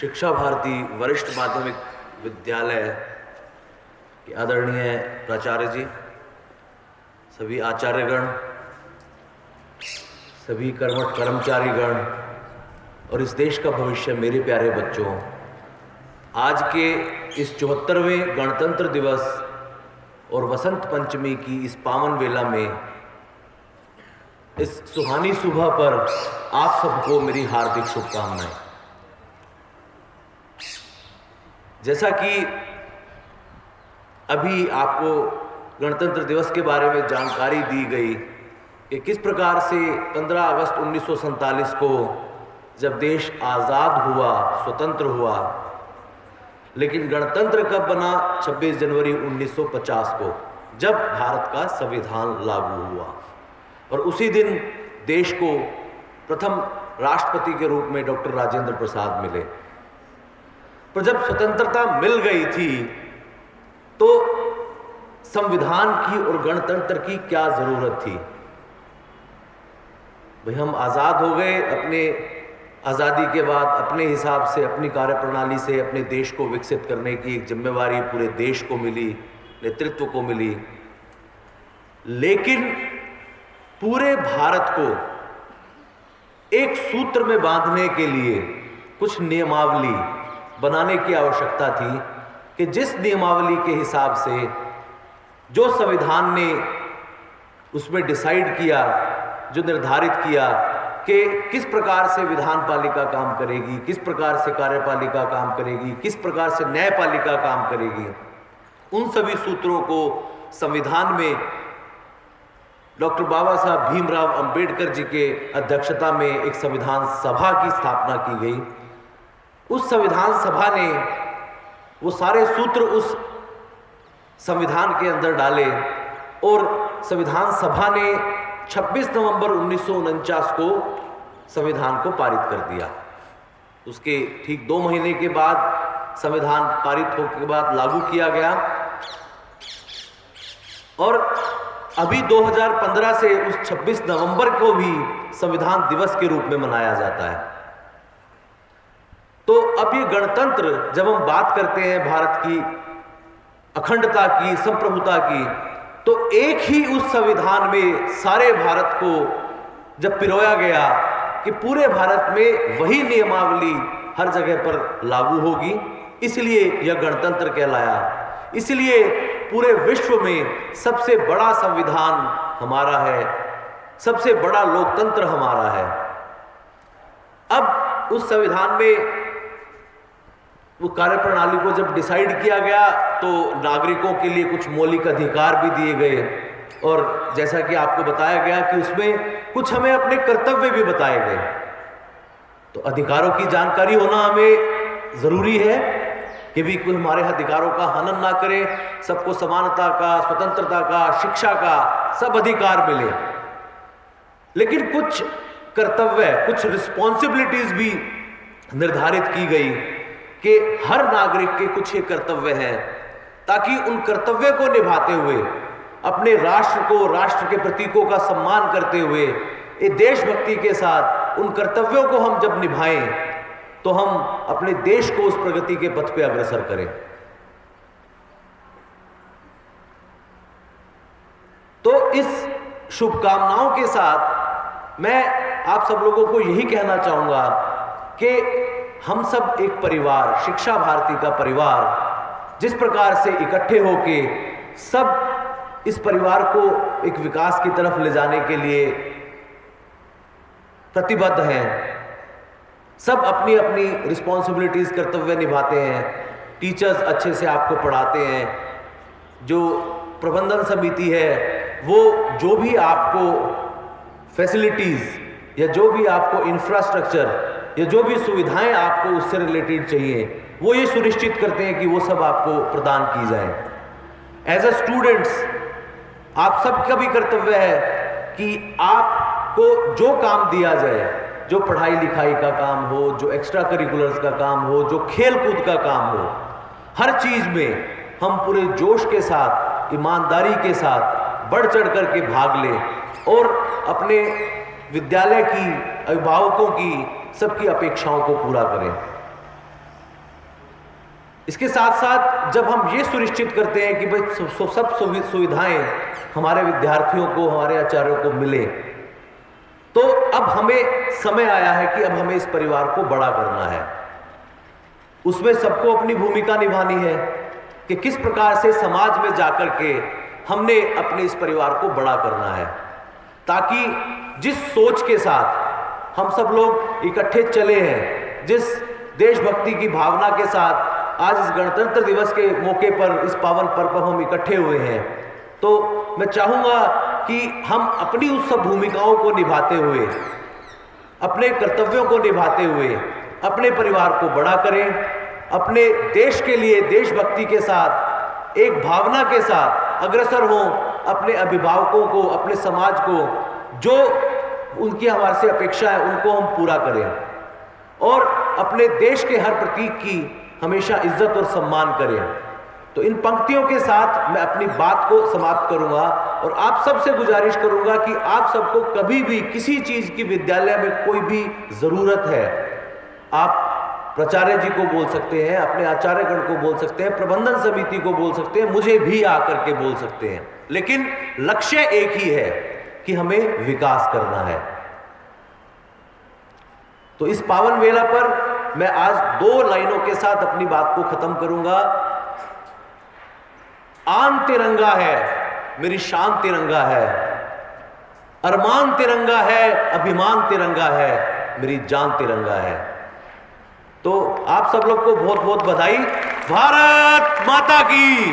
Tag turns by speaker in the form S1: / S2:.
S1: शिक्षा भारती वरिष्ठ माध्यमिक विद्यालय के आदरणीय प्राचार्य जी, सभी आचार्यगण, सभी कर्मठ कर्मचारीगण और इस देश का भविष्य मेरे प्यारे बच्चों, आज के इस 74वें गणतंत्र दिवस और वसंत पंचमी की इस पावन वेला में, इस सुहानी सुबह पर आप सबको मेरी हार्दिक शुभकामनाएं। जैसा कि अभी आपको गणतंत्र दिवस के बारे में जानकारी दी गई कि किस प्रकार से 15 अगस्त 1947 को जब देश आज़ाद हुआ, स्वतंत्र हुआ, लेकिन गणतंत्र कब बना? 26 जनवरी 1950 को, जब भारत का संविधान लागू हुआ और उसी दिन देश को प्रथम राष्ट्रपति के रूप में डॉक्टर राजेंद्र प्रसाद मिले। पर जब स्वतंत्रता मिल गई थी तो संविधान की और गणतंत्र की क्या जरूरत थी? भाई, हम आज़ाद हो गए, अपने आज़ादी के बाद अपने हिसाब से, अपनी कार्यप्रणाली से अपने देश को विकसित करने की एक जिम्मेवारी पूरे देश को मिली, नेतृत्व को मिली। लेकिन पूरे भारत को एक सूत्र में बांधने के लिए कुछ नियमावली बनाने की आवश्यकता थी कि जिस नियमावली के हिसाब से जो संविधान ने उसमें डिसाइड किया, जो निर्धारित किया कि किस प्रकार से विधान पालिका काम करेगी, किस प्रकार से कार्यपालिका काम करेगी, किस प्रकार से न्यायपालिका काम करेगी, उन सभी सूत्रों को संविधान में डॉक्टर बाबा साहब भीमराव अंबेडकर जी के अध्यक्षता में एक संविधान सभा की स्थापना की गई। उस संविधान सभा ने वो सारे सूत्र उस संविधान के अंदर डाले और संविधान सभा ने 26 नवंबर 1949 को संविधान को पारित कर दिया। उसके ठीक 2 महीने के बाद संविधान पारित होने के बाद लागू किया गया और अभी 2015 से उस 26 नवंबर को भी संविधान दिवस के रूप में मनाया जाता है। तो अब ये गणतंत्र, जब हम बात करते हैं भारत की अखंडता की, संप्रभुता की, तो एक ही उस संविधान में सारे भारत को जब पिरोया गया कि पूरे भारत में वही नियमावली हर जगह पर लागू होगी, इसलिए यह गणतंत्र कहलाया। इसलिए पूरे विश्व में सबसे बड़ा संविधान हमारा है, सबसे बड़ा लोकतंत्र हमारा है। अब उस संविधान में वो कार्यप्रणाली को जब डिसाइड किया गया तो नागरिकों के लिए कुछ मौलिक अधिकार भी दिए गए और जैसा कि आपको बताया गया कि उसमें कुछ हमें अपने कर्तव्य भी बताए गए। तो अधिकारों की जानकारी होना हमें ज़रूरी है कि भी कोई हमारे अधिकारों का हनन ना करे, सबको समानता का, स्वतंत्रता का, शिक्षा का सब अधिकार मिले। लेकिन कुछ कर्तव्य, कुछ रिस्पॉन्सिबिलिटीज भी निर्धारित की गई कि हर नागरिक के कुछ ये कर्तव्य हैं, ताकि उन कर्तव्य को निभाते हुए अपने राष्ट्र को, राष्ट्र के प्रतीकों का सम्मान करते हुए, ये देशभक्ति के साथ उन कर्तव्यों को हम जब निभाएं तो हम अपने देश को उस प्रगति के पथ पे अग्रसर करें। तो इस शुभकामनाओं के साथ मैं आप सब लोगों को यही कहना चाहूंगा कि हम सब एक परिवार, शिक्षा भारती का परिवार, जिस प्रकार से इकट्ठे होके सब इस परिवार को एक विकास की तरफ ले जाने के लिए प्रतिबद्ध हैं, सब अपनी अपनी रिस्पॉन्सिबिलिटीज, कर्तव्य निभाते हैं। टीचर्स अच्छे से आपको पढ़ाते हैं, जो प्रबंधन समिति है वो जो भी आपको फैसिलिटीज या जो भी आपको इंफ्रास्ट्रक्चर या जो भी सुविधाएं आपको उससे रिलेटेड चाहिए, वो ये सुनिश्चित करते हैं कि वो सब आपको प्रदान की जाए। एज ए स्टूडेंट्स आप सबका भी कर्तव्य है कि आपको जो काम दिया जाए, जो पढ़ाई लिखाई का काम हो, जो एक्स्ट्रा करिकुलर्स का काम हो, जो खेल कूद का काम हो, हर चीज में हम पूरे जोश के साथ, ईमानदारी के साथ बढ़ चढ़ करके भाग लें और अपने विद्यालय की, अभिभावकों की, सबकी अपेक्षाओं को पूरा करें। इसके साथ साथ जब हम ये सुनिश्चित करते हैं कि भाई सब सुविधाएं हमारे विद्यार्थियों को, हमारे आचार्यों को मिले, तो अब हमें समय आया है कि अब हमें इस परिवार को बड़ा करना है। उसमें सबको अपनी भूमिका निभानी है कि किस प्रकार से समाज में जाकर के हमने अपने इस परिवार को बड़ा करना है, ताकि जिस सोच के साथ हम सब लोग इकट्ठे चले हैं, जिस देशभक्ति की भावना के साथ आज इस गणतंत्र दिवस के मौके पर, इस पावन पर्व पर हम इकट्ठे हुए हैं, तो मैं चाहूँगा कि हम अपनी उस सब भूमिकाओं को निभाते हुए, अपने कर्तव्यों को निभाते हुए अपने परिवार को बड़ा करें, अपने देश के लिए देशभक्ति के साथ, एक भावना के साथ अग्रसर हों, अपने अभिभावकों को, अपने समाज को जो उनकी हमारे से अपेक्षा है उनको हम पूरा करें, और अपने देश के हर प्रतीक की हमेशा इज्जत और सम्मान करें। तो इन पंक्तियों के साथ मैं अपनी बात को समाप्त करूंगा और आप सबसे गुजारिश करूंगा कि आप सबको कभी भी किसी चीज की विद्यालय में कोई भी जरूरत है, आप प्राचार्य जी को बोल सकते हैं, अपने आचार्यगण को बोल सकते हैं, प्रबंधन समिति को बोल सकते हैं, मुझे भी आकर के बोल सकते हैं, लेकिन लक्ष्य एक ही है कि हमें विकास करना है। तो इस पावन वेला पर मैं आज 2 लाइनों के साथ अपनी बात को खत्म करूंगा। आन तिरंगा है, मेरी शान तिरंगा है, अरमान तिरंगा है, अभिमान तिरंगा है, मेरी जान तिरंगा है। तो आप सब लोग को बहुत बहुत बधाई। भारत माता की।